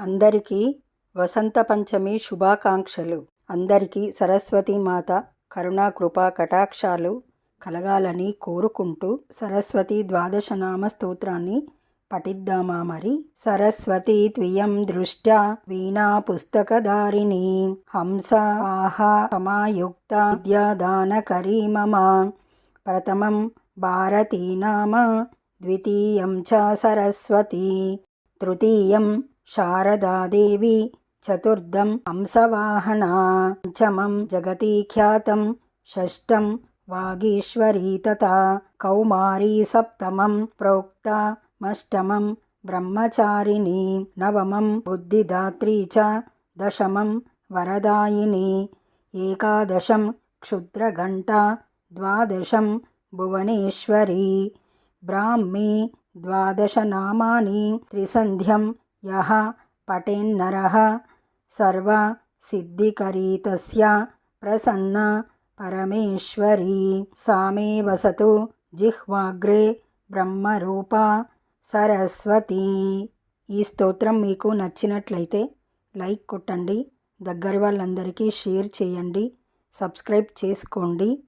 అందరికీ వసంత పంచమి శుభాకాంక్షలు. అందరికీ సరస్వతీ మాత కరుణా కృపా కటాక్షాలు కలగాలని కోరుకుంటూ సరస్వతి ద్వాదశనామ స్తోత్రాన్ని పఠిద్దామా మరి. సరస్వతి త్వియం దృష్ట్యా వీణా పుస్తకధారిణి హంస ఆహా సమాయుక్త విద్యాదానకరీ మమ. ప్రథమం భారతీ నామ ద్వితీయం చ సరస్వతి తృతీయం శారదాదేవి చతుర్థం హంసవాహనా పంచమం జగతి ఖ్యాతం షష్టం వాగీశ్వరీ తథా కౌమారీ సప్తమం ప్రోక్తమష్టమం బ్రహ్మచారిణి నవమం బుద్ధిదాత్రీ చ దశమం వరదాయిని ఏకాదశం క్షుద్రఘంటా ద్వాదశం భువనేశ్వరీ బ్రాహ్మీ ద్వాదశనామాని త్రిసంధ్యం యః పఠేన్నరః సర్వ సిద్ధికరీ తస్య ప్రసన్న పరమేశ్వరీ సా మే వసతు జిహ్వాగ్రే బ్రహ్మరూపా సరస్వతి. ఈ స్తోత్రం మీకు నచ్చినట్లయితే లైక్ కొట్టండి, దగ్గర వాళ్ళందరికీ షేర్ చేయండి, సబ్స్క్రైబ్ చేసుకోండి.